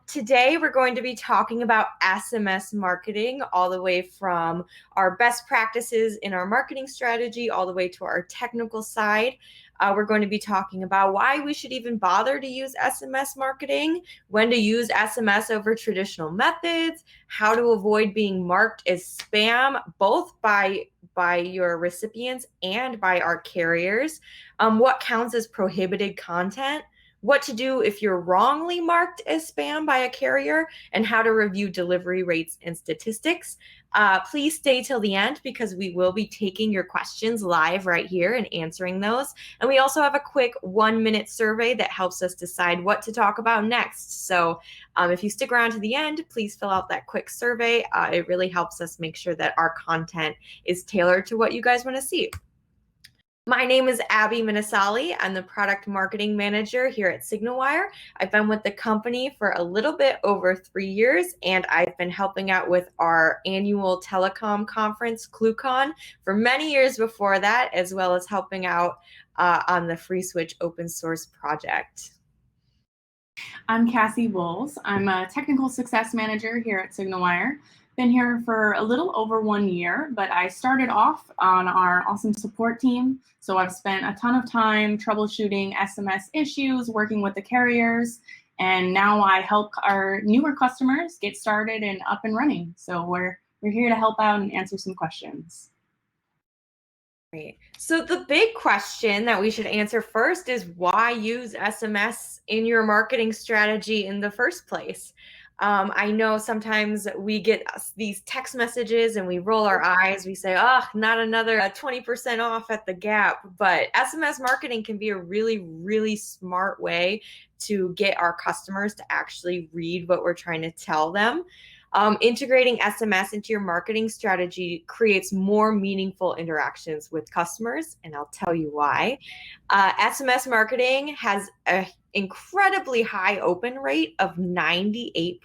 Today we're going to be talking about SMS marketing, all the way from our best practices in our marketing strategy, all the way to our technical side. We're going to be talking about why we should even bother to use SMS marketing, when to use SMS over traditional methods, how to avoid being marked as spam, both by your recipients and by our carriers, what counts as prohibited content, what to do if you're wrongly marked as spam by a carrier, and how to review delivery rates and statistics. Please stay till the end because we will be taking your questions live right here and answering those. And we also have a quick 1-minute survey that helps us decide what to talk about next. So if you stick around to the end, please fill out that quick survey. It really helps us make sure that our content is tailored to what you guys want to see. My name is Abbi Minasali. I'm the product marketing manager here at SignalWire. I've been with the company for a little bit over 3 years, and I've been helping out with our annual telecom conference, ClueCon, for many years before that, as well as helping out on the FreeSwitch open source project. I'm Cassie Bowles. I'm a technical success manager here at SignalWire. Been here for a little over 1 year, but I started off on our awesome support team. So I've spent a ton of time troubleshooting SMS issues, working with the carriers, and now I help our newer customers get started and up and running. So we're here to help out and answer some questions. Great. So the big question that we should answer first is why use SMS in your marketing strategy in the first place? I know sometimes we get these text messages and we roll our eyes. We say, oh, not another 20% off at the Gap. But SMS marketing can be a really, really smart way to get our customers to actually read what we're trying to tell them. Integrating SMS into your marketing strategy creates more meaningful interactions with customers, and I'll tell you why. SMS marketing has an incredibly high open rate of 98%,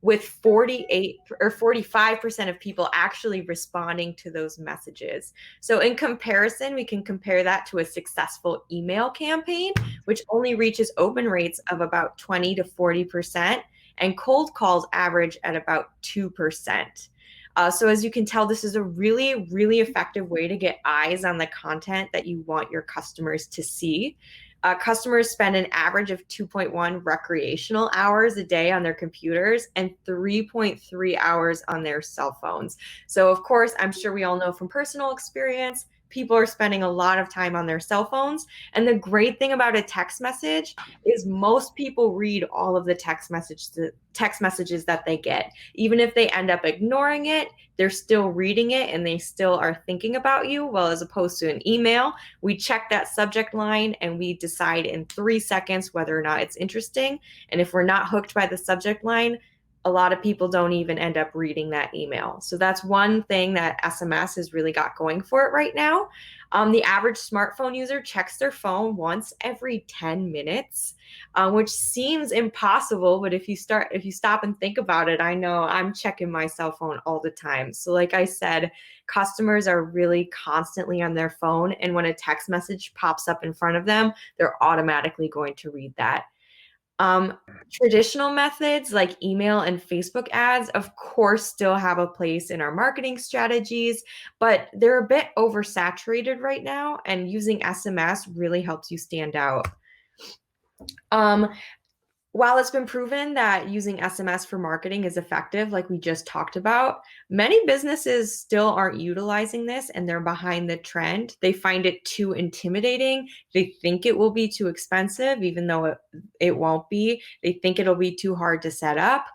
with 48 or 45% of people actually responding to those messages. So in comparison, we can compare that to a successful email campaign, which only reaches open rates of about 20 to 40%. And cold calls average at about 2%. So as you can tell, this is a really, really effective way to get eyes on the content that you want your customers to see. Customers spend an average of 2.1 recreational hours a day on their computers and 3.3 hours on their cell phones. So of course, I'm sure we all know from personal experience, people are spending a lot of time on their cell phones. And the great thing about a text message is most people read all of the text messages that they get. Even if they end up ignoring it, they're still reading it and they still are thinking about you. Well, as opposed to an email, we check that subject line and we decide in 3 seconds whether or not it's interesting. And if we're not hooked by the subject line, a lot of people don't even end up reading that email. So that's one thing that SMS has really got going for it right now. The average smartphone user checks their phone once every 10 minutes, which seems impossible. But if you stop and think about it, I know I'm checking my cell phone all the time. So like I said, customers are really constantly on their phone. And when a text message pops up in front of them, they're automatically going to read that. Traditional methods like email and Facebook ads, of course, still have a place in our marketing strategies, but they're a bit oversaturated right now, and using SMS really helps you stand out. While it's been proven that using SMS for marketing is effective, like we just talked about, many businesses still aren't utilizing this and they're behind the trend. They find it too intimidating. They think it will be too expensive, even though it won't be. They think it'll be too hard to set up,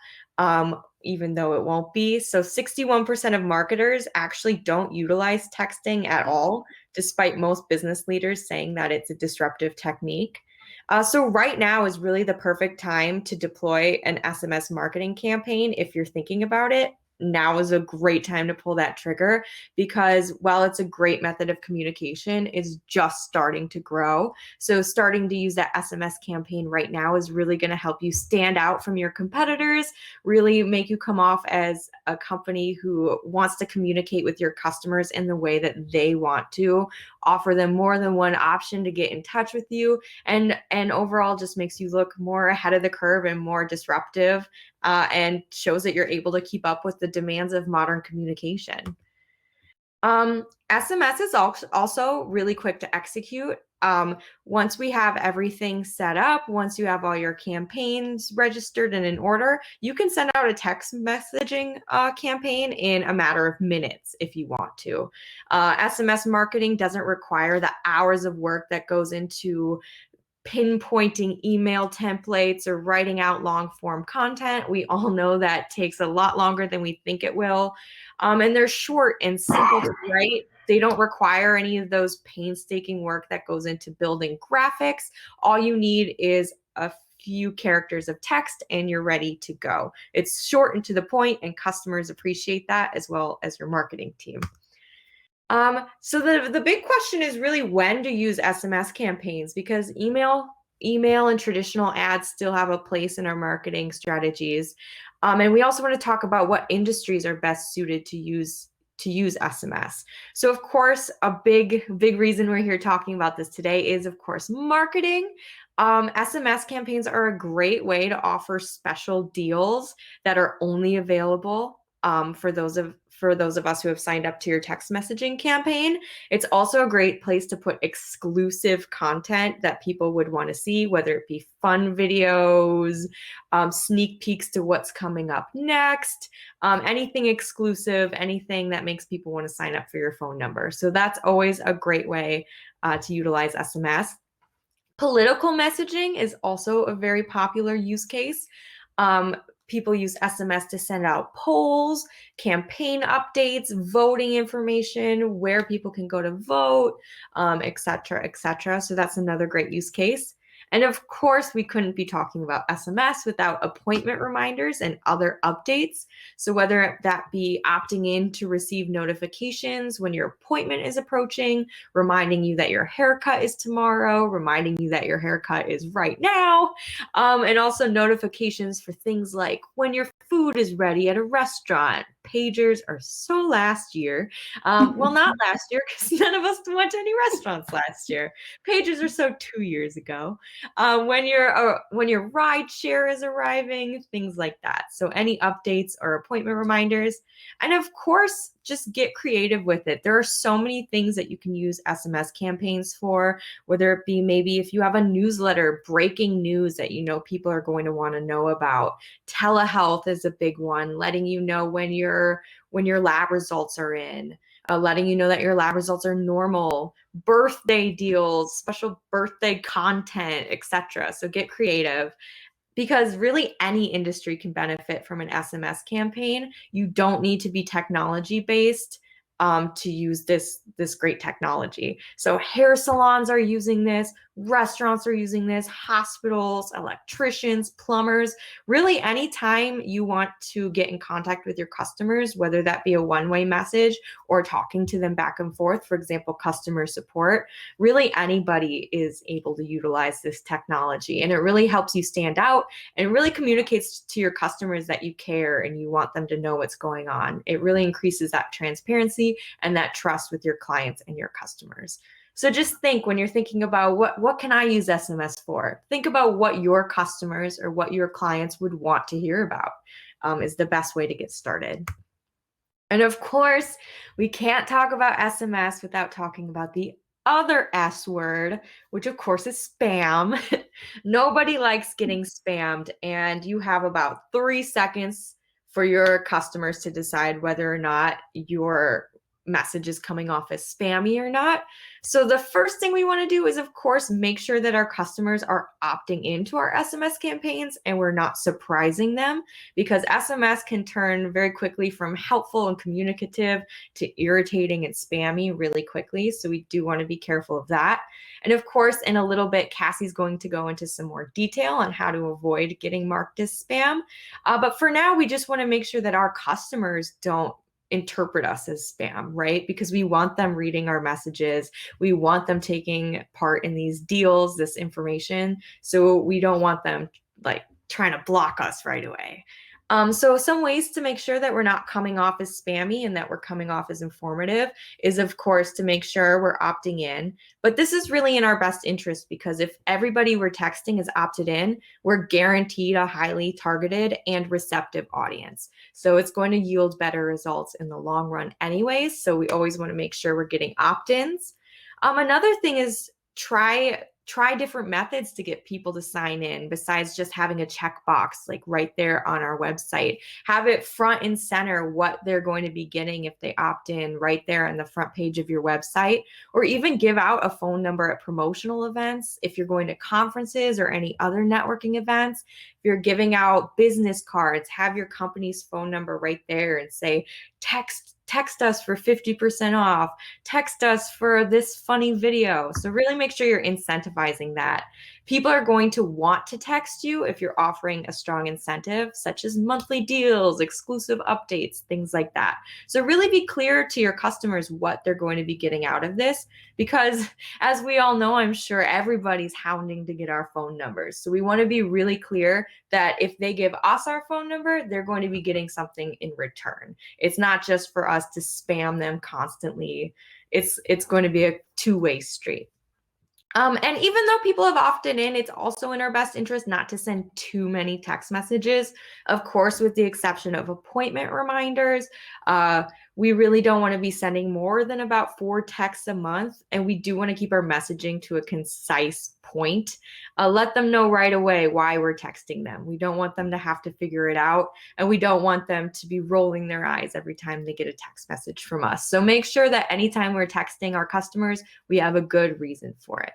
even though it won't be. So 61% of marketers actually don't utilize texting at all, despite most business leaders saying that it's a disruptive technique. So right now is really the perfect time to deploy an SMS marketing campaign. If you're thinking about it, now is a great time to pull that trigger, because while it's a great method of communication, it's just starting to grow. So starting to use that SMS campaign right now is really going to help you stand out from your competitors, really make you come off as a company who wants to communicate with your customers in the way that they want to, offer them more than one option to get in touch with you, and overall just makes you look more ahead of the curve and more disruptive, and shows that you're able to keep up with the demands of modern communication. SMS is also really quick to execute. Once we have everything set up, once you have all your campaigns registered and in order, you can send out a text messaging campaign in a matter of minutes if you want to. SMS marketing doesn't require the hours of work that goes into pinpointing email templates or writing out long form content. We all know that takes a lot longer than we think it will. And they're short and simple to write. They don't require any of those painstaking work that goes into building graphics. All you need is a few characters of text and you're ready to go. It's short and to the point, and customers appreciate that, as well as your marketing team. So the big question is really when to use SMS campaigns, because email and traditional ads still have a place in our marketing strategies. And we also want to talk about what industries are best suited to use SMS. So of course, a big reason we're here talking about this today is, of course, marketing. SMS campaigns are a great way to offer special deals that are only available for those of us who have signed up to your text messaging campaign. It's also a great place to put exclusive content that people would want to see, whether it be fun videos, sneak peeks to what's coming up next, anything exclusive, anything that makes people want to sign up for your phone number. So that's always a great way to utilize SMS. Political messaging is also a very popular use case. People use SMS to send out polls, campaign updates, voting information, where people can go to vote, et cetera, et cetera. So that's another great use case. And of course, we couldn't be talking about SMS without appointment reminders and other updates. So whether that be opting in to receive notifications when your appointment is approaching, reminding you that your haircut is tomorrow, reminding you that your haircut is right now, and also notifications for things like when your food is ready at a restaurant. Pagers are so last year. Well, not last year, because none of us went to any restaurants last year. Pagers are so 2 years ago. When your ride share is arriving, things like that. So any updates or appointment reminders. And of course, just get creative with it. There are so many things that you can use SMS campaigns for, whether it be maybe if you have a newsletter, breaking news that you know people are going to want to know about. Telehealth is a big one, letting you know when your lab results are in, letting you know that your lab results are normal, birthday deals, special birthday content, etc. So get creative, because really any industry can benefit from an SMS campaign. You don't need to be technology based to use this great technology. So hair salons are using this, restaurants are using this, hospitals, electricians, plumbers. Really, anytime you want to get in contact with your customers, whether that be a one-way message or talking to them back and forth, for example, customer support, really anybody is able to utilize this technology. And it really helps you stand out and really communicates to your customers that you care and you want them to know what's going on. It really increases that transparency and that trust with your clients and your customers. So just think, when you're thinking about what can I use SMS for? Think about what your customers or what your clients would want to hear about, is the best way to get started. And of course, we can't talk about SMS without talking about the other S word, which of course is spam. Nobody likes getting spammed, and you have about 3 seconds for your customers to decide whether or not your message is coming off as spammy or not. So the first thing we want to do is, of course, make sure that our customers are opting into our SMS campaigns and we're not surprising them, because SMS can turn very quickly from helpful and communicative to irritating and spammy really quickly. So we do want to be careful of that. And of course, in a little bit, Cassie's going to go into some more detail on how to avoid getting marked as spam. But for now, we just want to make sure that our customers don't interpret us as spam, right? Because we want them reading our messages. We want them taking part in these deals, this information. So we don't want them like trying to block us right away. So some ways to make sure that we're not coming off as spammy and that we're coming off as informative is, of course, to make sure we're opting in. But this is really in our best interest because if everybody we're texting is opted in, we're guaranteed a highly targeted and receptive audience. So it's going to yield better results in the long run anyways. So we always want to make sure we're getting opt-ins. Another thing is try different methods to get people to sign in besides just having a checkbox like right there on our website. Have it front and center what they're going to be getting if they opt in right there on the front page of your website, or even give out a phone number at promotional events if you're going to conferences or any other networking events. If you're giving out business cards, have your company's phone number right there and say, text us for 50% off, text us for this funny video. So really make sure you're incentivizing that. People are going to want to text you if you're offering a strong incentive, such as monthly deals, exclusive updates, things like that. So really be clear to your customers what they're going to be getting out of this, because as we all know, I'm sure everybody's hounding to get our phone numbers. So we want to be really clear that if they give us our phone number, they're going to be getting something in return. It's not just for us to spam them constantly. It's going to be a two-way street. And even though people have opted in, it's also in our best interest not to send too many text messages, of course, with the exception of appointment reminders. We really don't want to be sending more than about 4 texts a month, and we do want to keep our messaging to a concise point. Let them know right away why we're texting them. We don't want them to have to figure it out, and we don't want them to be rolling their eyes every time they get a text message from us. So make sure that anytime we're texting our customers, we have a good reason for it.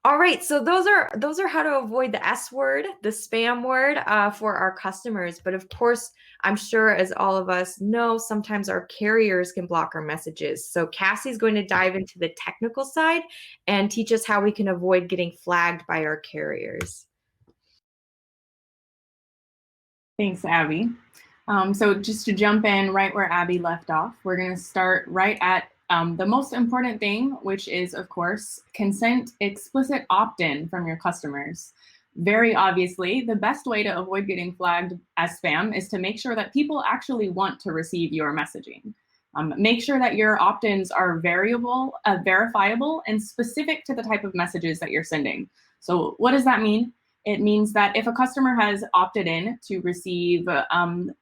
All right, so those are how to avoid the S word, the spam word, for our customers. But of course, I'm sure as all of us know, sometimes our carriers can block our messages. So Cassie's going to dive into the technical side and teach us how we can avoid getting flagged by our carriers. Thanks, Abby. So just to jump in right where Abby left off, we're going to start right at the most important thing, which is, of course, consent explicit opt-in from your customers. Very obviously, the best way to avoid getting flagged as spam is to make sure that people actually want to receive your messaging. Make sure that your opt-ins are verifiable, and specific to the type of messages that you're sending. So what does that mean? It means that if a customer has opted in to receive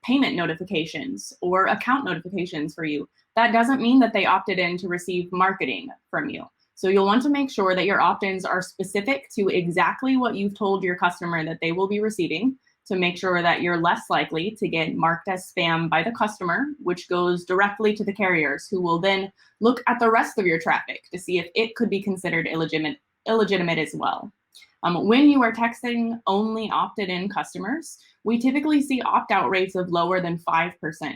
payment notifications or account notifications for you, that doesn't mean that they opted in to receive marketing from you. So you'll want to make sure that your opt-ins are specific to exactly what you've told your customer that they will be receiving, to make sure that you're less likely to get marked as spam by the customer, which goes directly to the carriers, who will then look at the rest of your traffic to see if it could be considered illegitimate as well. When you are texting only opted-in customers, we typically see opt-out rates of lower than 5%.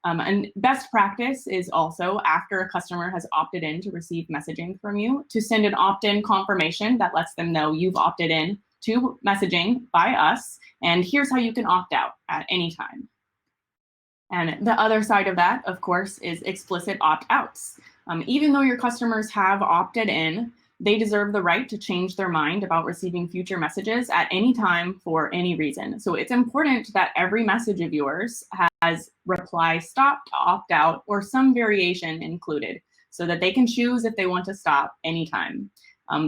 And best practice is also, after a customer has opted in to receive messaging from you, to send an opt-in confirmation that lets them know you've opted in to messaging by us, and here's how you can opt out at any time. And the other side of that, of course, is explicit opt-outs. Even though your customers have opted in, they deserve the right to change their mind about receiving future messages at any time for any reason. So it's important that every message of yours has reply stop to opt out or some variation included so that they can choose if they want to stop anytime.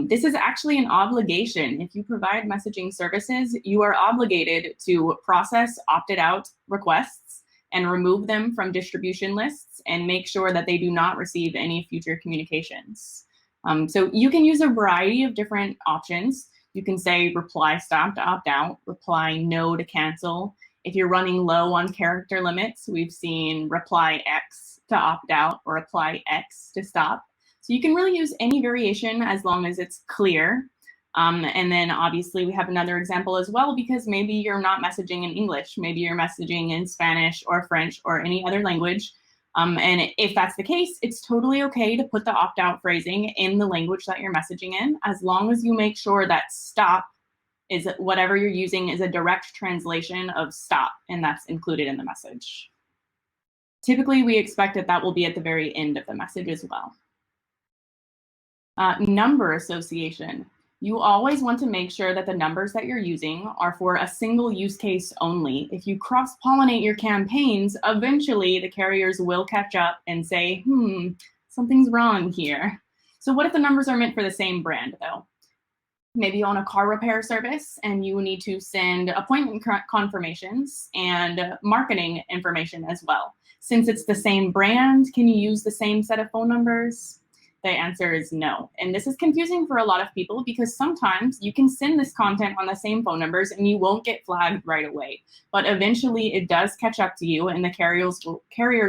This is actually an obligation. If you provide messaging services, you are obligated to process opted out requests and remove them from distribution lists and make sure that they do not receive any future communications. So you can use a variety of different options. You can say reply stop to opt out, reply no to cancel. If you're running low on character limits, we've seen reply X to opt out or reply X to stop. So you can really use any variation as long as it's clear. And then obviously we have another example as well, because maybe you're not messaging in English, maybe you're messaging in Spanish or French or any other language. And if that's the case, it's totally okay to put the opt-out phrasing in the language that you're messaging in, as long as you make sure that stop is whatever you're using is a direct translation of stop, and that's included in the message. Typically, we expect that will be at the very end of the message as well. Number association. You always want to make sure that the numbers that you're using are for a single use case only. If you cross-pollinate your campaigns, eventually the carriers will catch up and say, something's wrong here. So what if the numbers are meant for the same brand though? Maybe you own a car repair service and you need to send appointment confirmations and marketing information as well. Since it's the same brand, can you use the same set of phone numbers? The answer is no. And this is confusing for a lot of people because sometimes you can send this content on the same phone numbers and you won't get flagged right away. But eventually it does catch up to you and the carriers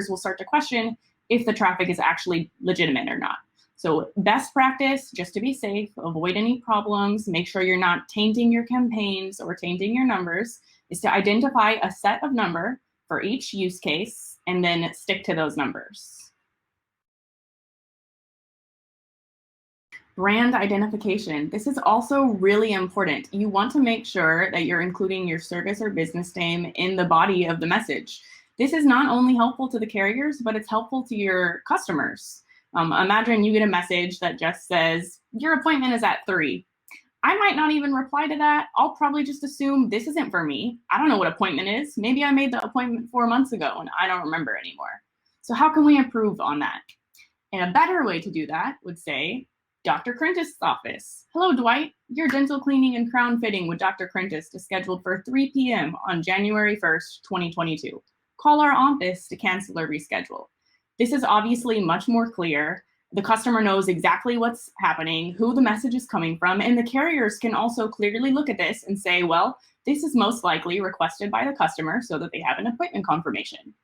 will start to question if the traffic is actually legitimate or not. So best practice, just to be safe, avoid any problems, make sure you're not tainting your campaigns or tainting your numbers, is to identify a set of number for each use case and then stick to those numbers. Brand identification. This is also really important. You want to make sure that you're including your service or business name in the body of the message. This is not only helpful to the carriers, but it's helpful to your customers. Imagine you get a message that just says, your appointment is at 3. I might not even reply to that. I'll probably just assume this isn't for me. I don't know what appointment is. Maybe I made the appointment 4 months ago and I don't remember anymore. So how can we improve on that? And a better way to do that would say, Dr. Crentis' office. Hello, Dwight. Your dental cleaning and crown fitting with Dr. Crentis is scheduled for 3 p.m. on January 1st, 2022. Call our office to cancel or reschedule. This is obviously much more clear. The customer knows exactly what's happening, who the message is coming from, and the carriers can also clearly look at this and say, well, this is most likely requested by the customer so that they have an appointment confirmation.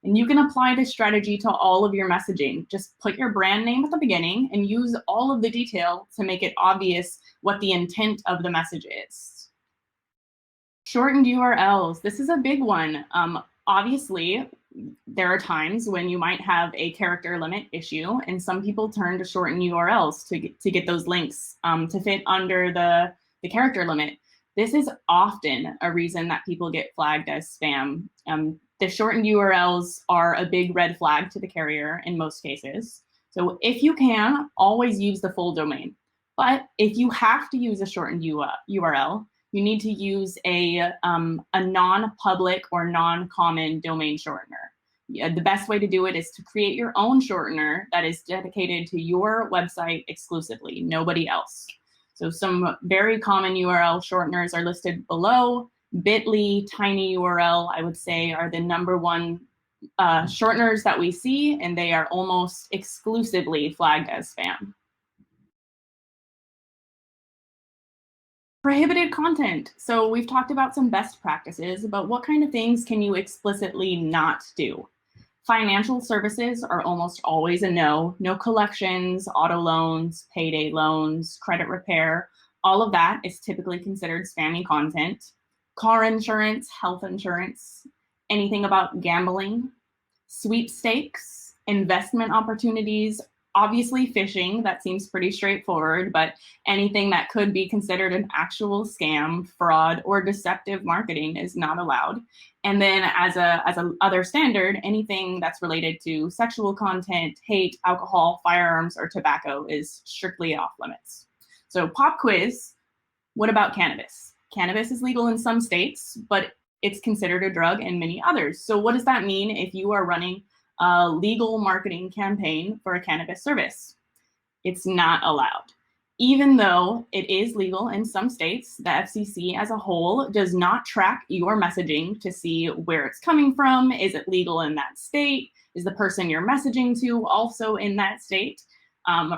And you can apply this strategy to all of your messaging. Just put your brand name at the beginning and use all of the detail to make it obvious what the intent of the message is. Shortened URLs. This is a big one. Obviously, there are times when you might have a character limit issue, and some people turn to shortened URLs to get those links to fit under the character limit. This is often a reason that people get flagged as spam. The shortened URLs are a big red flag to the carrier in most cases. So if you can, always use the full domain. But if you have to use a shortened URL, you need to use a non-public or non-common domain shortener. The best way to do it is to create your own shortener that is dedicated to your website exclusively, nobody else. So some very common URL shorteners are listed below. Bit.ly, tinyURL, I would say, are the #1 shorteners that we see, and they are almost exclusively flagged as spam. Prohibited content. So we've talked about some best practices, but what kind of things can you explicitly not do? Financial services are almost always a no. No collections, auto loans, payday loans, credit repair. All of that is typically considered spammy content. Car insurance, health insurance, anything about gambling, sweepstakes, investment opportunities, obviously phishing, that seems pretty straightforward, but anything that could be considered an actual scam, fraud, or deceptive marketing is not allowed. And then as a other standard, anything that's related to sexual content, hate, alcohol, firearms, or tobacco is strictly off limits. So pop quiz, what about cannabis? Cannabis is legal in some states, but it's considered a drug in many others. So what does that mean if you are running a legal marketing campaign for a cannabis service? It's not allowed. Even though it is legal in some states, the FCC as a whole does not track your messaging to see where it's coming from. Is it legal in that state? Is the person you're messaging to also in that state?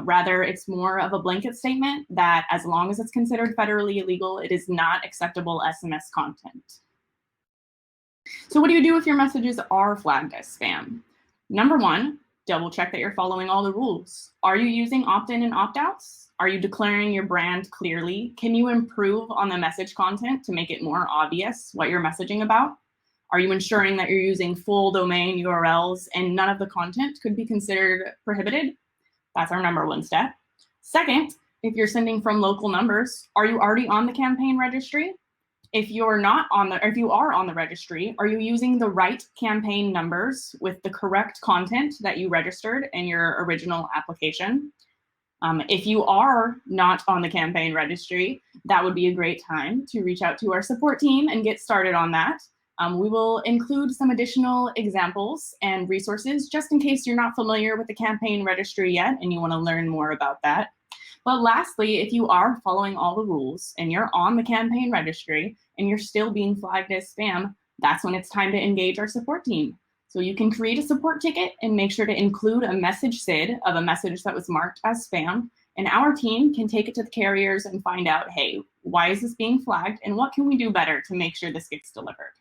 Rather, it's more of a blanket statement that as long as it's considered federally illegal, it is not acceptable SMS content. So what do you do if your messages are flagged as spam? #1, double check that you're following all the rules. Are you using opt-in and opt-outs? Are you declaring your brand clearly? Can you improve on the message content to make it more obvious what you're messaging about? Are you ensuring that you're using full domain URLs and none of the content could be considered prohibited? That's our #1 step. Second, if you're sending from local numbers, are you already on the campaign registry? If you are on the registry, are you using the right campaign numbers with the correct content that you registered in your original application? If you are not on the campaign registry, that would be a great time to reach out to our support team and get started on that. We will include some additional examples and resources just in case you're not familiar with the campaign registry yet and you want to learn more about that. But lastly, if you are following all the rules and you're on the campaign registry and you're still being flagged as spam, that's when it's time to engage our support team. So you can create a support ticket and make sure to include a message SID of a message that was marked as spam. And our team can take it to the carriers and find out, hey, why is this being flagged and what can we do better to make sure this gets delivered?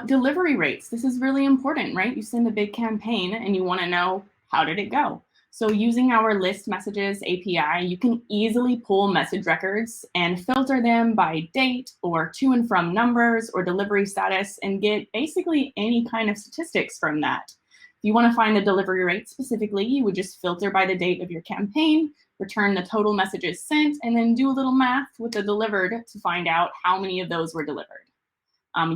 Delivery rates, this is really important, right? You send a big campaign and you want to know, how did it go? So using our list messages API, you can easily pull message records and filter them by date or to and from numbers or delivery status and get basically any kind of statistics from that. If you want to find the delivery rate specifically, you would just filter by the date of your campaign, return the total messages sent, and then do a little math with the delivered to find out how many of those were delivered.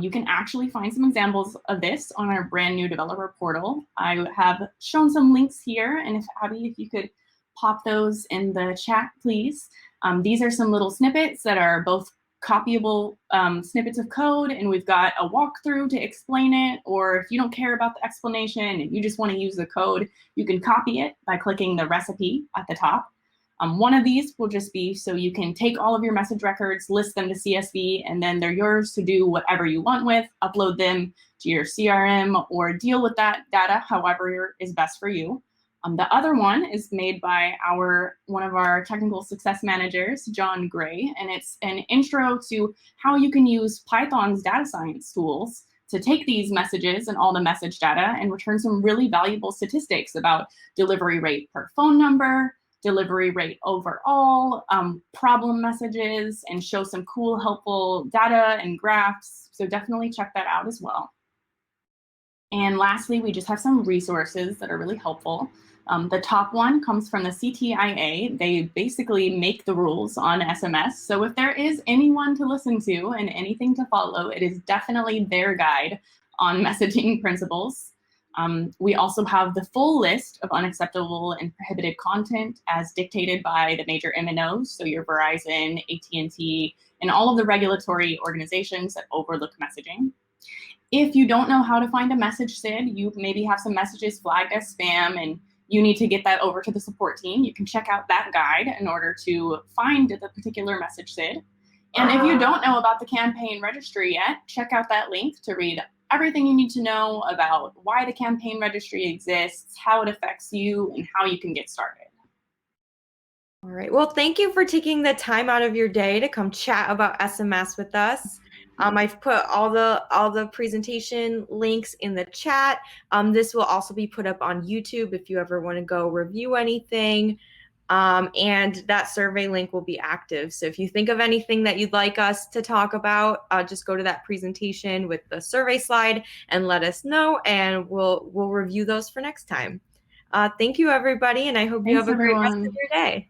You can actually find some examples of this on our brand new developer portal. I have shown some links here, and Abby, if you could pop those in the chat, please. These are some little snippets that are both copyable snippets of code, and we've got a walkthrough to explain it, or if you don't care about the explanation and you just want to use the code, you can copy it by clicking the recipe at the top. One of these will just be so you can take all of your message records, list them to CSV, and then they're yours to do whatever you want with, upload them to your CRM or deal with that data however is best for you. The other one is made by one of our technical success managers, John Gray, and it's an intro to how you can use Python's data science tools to take these messages and all the message data and return some really valuable statistics about delivery rate per phone number, delivery rate overall, problem messages, and show some cool, helpful data and graphs. So definitely check that out as well. And lastly, we just have some resources that are really helpful. The top one comes from the CTIA. They basically make the rules on SMS. So if there is anyone to listen to and anything to follow, it is definitely their guide on messaging principles. We also have the full list of unacceptable and prohibited content as dictated by the major MNOs, so your Verizon, AT&T, and all of the regulatory organizations that overlook messaging. If you don't know how to find a message SID, you maybe have some messages flagged as spam and you need to get that over to the support team, you can check out that guide in order to find the particular message SID. And if you don't know about the campaign registry yet, check out that link to read everything you need to know about why the campaign registry exists, how it affects you, and how you can get started. All right. Well, thank you for taking the time out of your day to come chat about SMS with us. I've put all the presentation links in the chat. This will also be put up on YouTube if you ever want to go review anything. And that survey link will be active. So if you think of anything that you'd like us to talk about, just go to that presentation with the survey slide and let us know, and we'll review those for next time. Thank you, everybody, and I hope you have a great rest of your day.